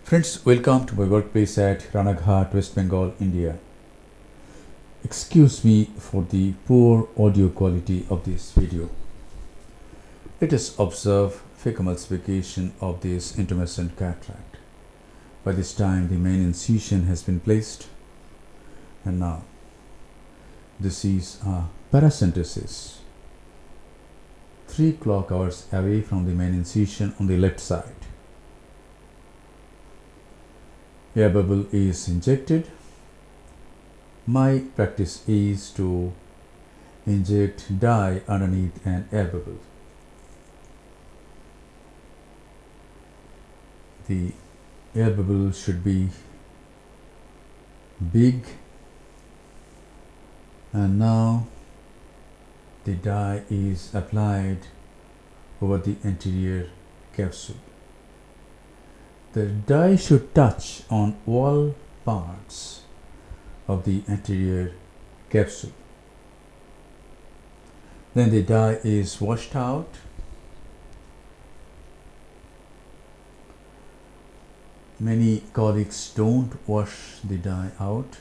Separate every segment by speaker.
Speaker 1: Friends, welcome to my workplace at Ranaghat, West Bengal, India. Excuse me for the poor audio quality of this video. Let us observe phacoemulsification of this intumescent cataract. By this time the main incision has been placed, and now this is a paracentesis 3 clock hours away from the main incision on the left side. Air bubble is injected. My practice is to inject dye underneath an air bubble. The air bubble should be big, and now the dye is applied over the anterior capsule. The dye should touch on all parts of the anterior capsule. Then the dye is washed out. Many colleagues don't wash the dye out,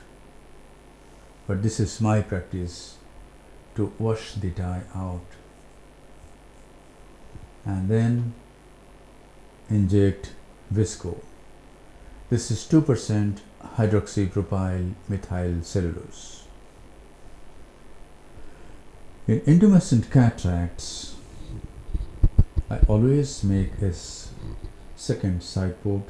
Speaker 1: but this is my practice, to wash the dye out and then inject visco. This is 2% hydroxypropyl methyl cellulose. In intumescent cataracts, I always make a second side port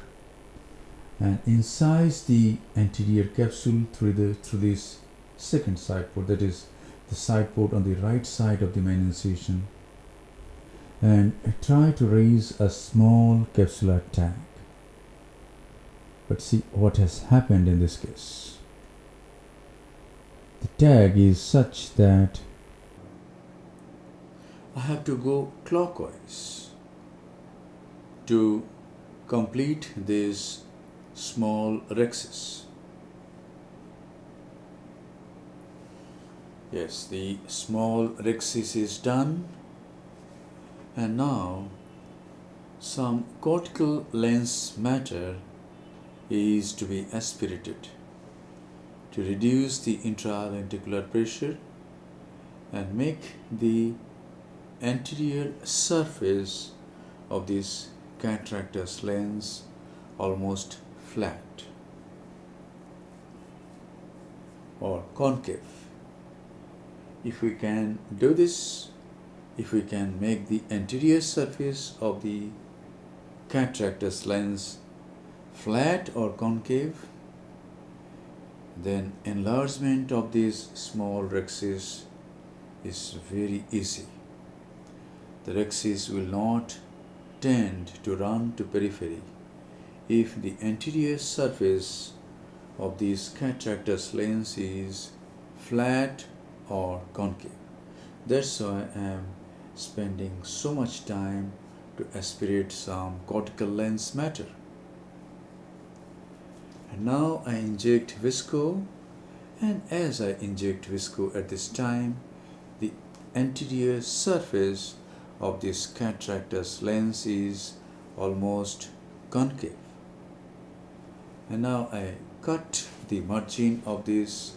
Speaker 1: and incise the anterior capsule through this second side port, that is the side port on the right side of the main incision, and try to raise a small capsular tag. But see what has happened in this case. The tag is such that I have to go clockwise to complete this small rhexis. Yes, the small rhexis is done, and now some cortical lens matter is to be aspirated to reduce the intralenticular pressure and make the anterior surface of this cataractous lens almost flat or concave. If we can do this, if we can make the anterior surface of the cataractous lens flat or concave, then enlargement of this small rhexis is very easy. The rhexis will not tend to run to periphery if the anterior surface of this cataractous lens is flat or concave. That's why I am spending so much time to aspirate some cortical lens matter. And now I inject visco, and as I inject visco at this time, the anterior surface of this cataractous lens is almost concave. And now I cut the margin of this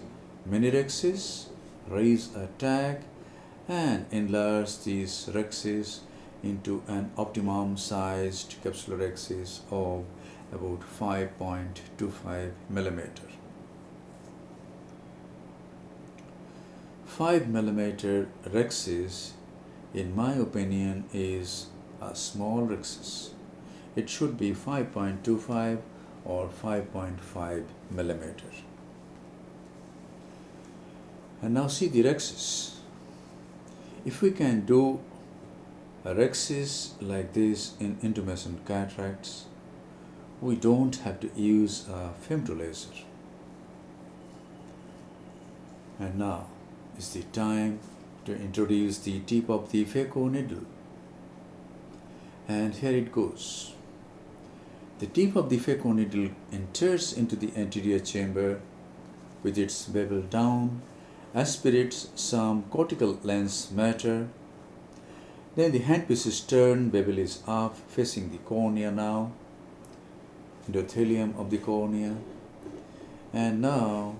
Speaker 1: mini rhexis, raise a tag, and enlarge this rhexis into an optimum sized capsular rhexis of about 5.25 millimeter. 5 millimeter rhexis, in my opinion, is a small rhexis. It should be 5.25 or 5.5 millimeter. And now see the rhexis. If we can do a rhexis like this in intumescent cataracts, we don't have to use a femtolaser. And now is the time to introduce the tip of the phaco needle. And here it goes. The tip of the phaco needle enters into the anterior chamber with its bevel down, aspirates some cortical lens matter. Then the handpiece is turned, bevel is up, facing the cornea now. endothelium of the cornea, and now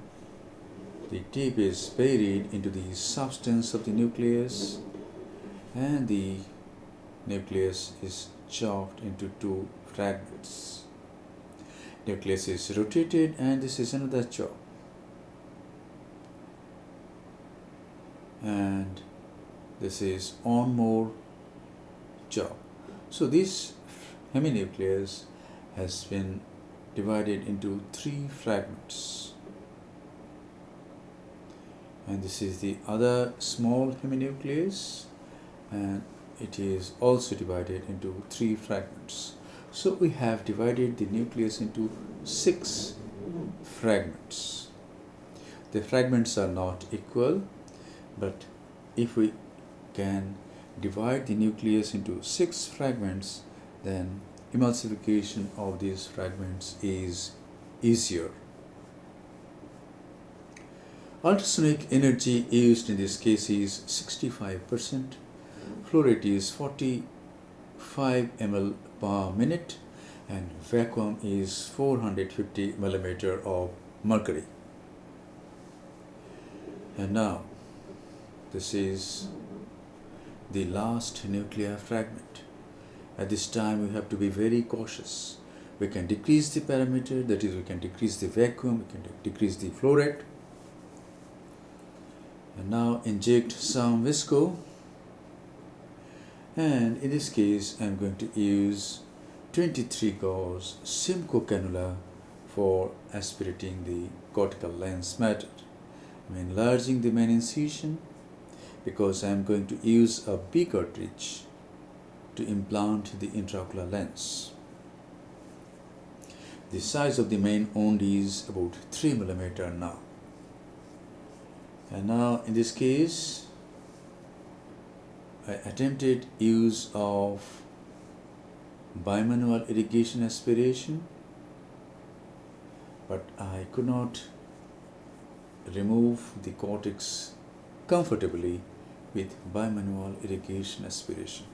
Speaker 1: the tip is buried into the substance of the nucleus, and the nucleus is chopped into two fragments. Nucleus is rotated, and this is another chop. And this is one more chop. So this heminucleus has been divided into three fragments. And this is the other small heminucleus, and it is also divided into three fragments. So we have divided the nucleus into 6 fragments. The fragments are not equal, but if we can divide the nucleus into 6 fragments, then emulsification of these fragments is easier. Ultrasonic energy used in this case is 65%. Flow rate is 45 ml per minute, and vacuum is 450 millimeter of mercury. And now this is the last nuclear fragment. At this time we have to be very cautious. We can decrease the parameter, that is, we can decrease the vacuum, we can decrease the flow rate. And now inject some visco, and in this case I am going to use 23 gauge Simcoe Cannula for aspirating the cortical lens matter. I am enlarging the main incision because I am going to use a B cartridge to implant the intraocular lens. The size of the main wound is about 3 mm now. And now in this case I attempted use of bimanual irrigation aspiration, but I could not remove the cortex comfortably with bimanual irrigation aspiration.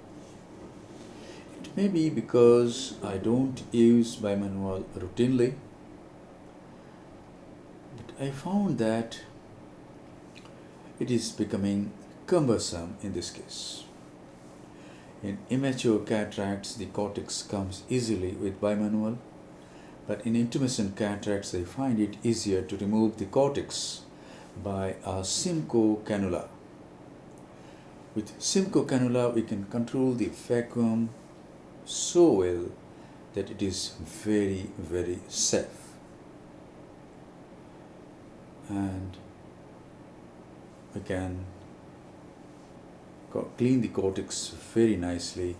Speaker 1: It may be because I don't use bimanual routinely, but I found that it is becoming cumbersome in this case. In immature cataracts, the cortex comes easily with bimanual, but in intumescent cataracts, I find it easier to remove the cortex by a Simcoe Cannula. With Simcoe Cannula, we can control the vacuum so well that it is very, very safe. And we can clean the cortex very nicely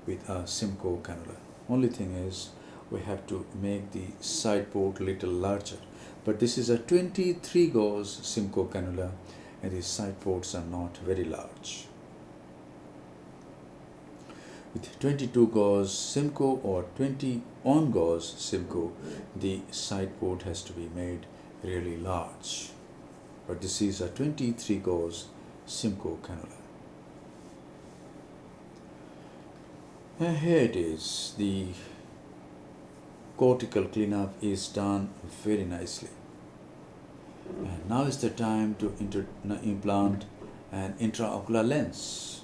Speaker 1: with a Simcoe Cannula. Only thing is, we have to make the side port a little larger. But this is a 23 gauge Simcoe Cannula, and the side ports are not very large. With 22 gauge Simcoe or 21 gauge Simcoe, the side port has to be made really large. But this is a 23 gauge Simcoe Cannula. And here it is. The cortical cleanup is done very nicely. And now is the time to implant an intraocular lens.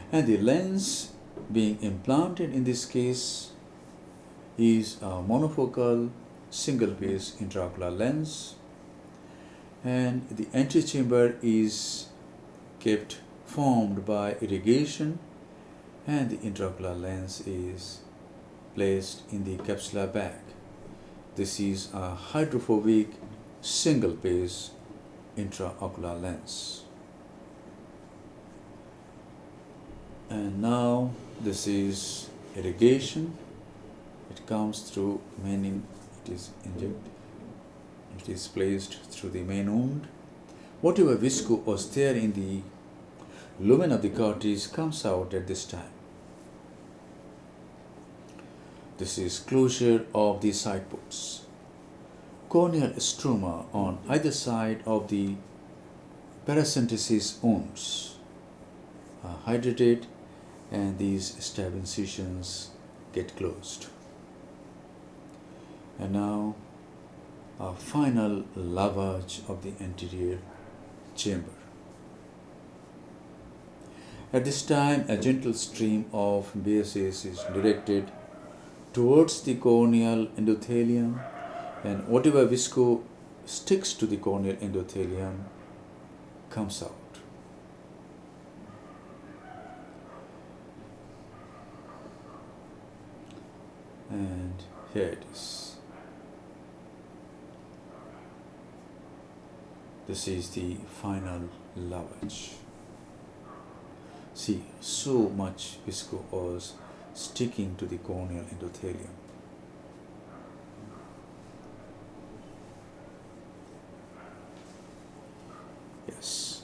Speaker 1: And the lens being implanted in this case is a monofocal single piece intraocular lens, and the antechamber is kept formed by irrigation, and the intraocular lens is placed in the capsular bag. This is a hydrophobic single piece intraocular lens. And now this is irrigation. It comes through main, it is injected, it is placed through the main wound. Whatever visco was there in the lumen of the cartridge comes out at this time. This is closure of the side ports. Corneal stroma on either side of the paracentesis wounds are hydrated, and these stab incisions get closed. And now a final lavage of the anterior chamber. At this time, a gentle stream of bases is directed towards the corneal endothelium, and whatever visco sticks to the corneal endothelium comes out. And here it is. This is the final lavage. See, so much visco was sticking to the corneal endothelium. Yes.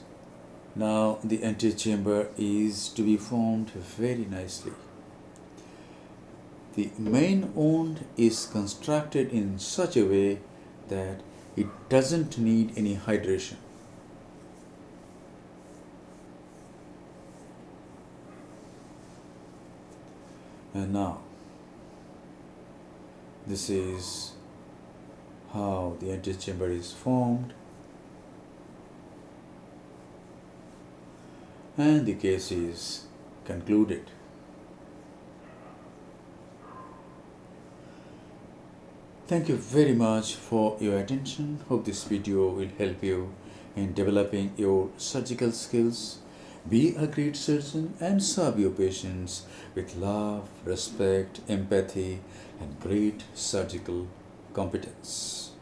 Speaker 1: Now the antechamber is to be formed very nicely. The main wound is constructed in such a way that it doesn't need any hydration. And now, this is how the antechamber is formed, and the case is concluded. Thank you very much for your attention. Hope this video will help you in developing your surgical skills. Be a great surgeon and serve your patients with love, respect, empathy, and great surgical competence.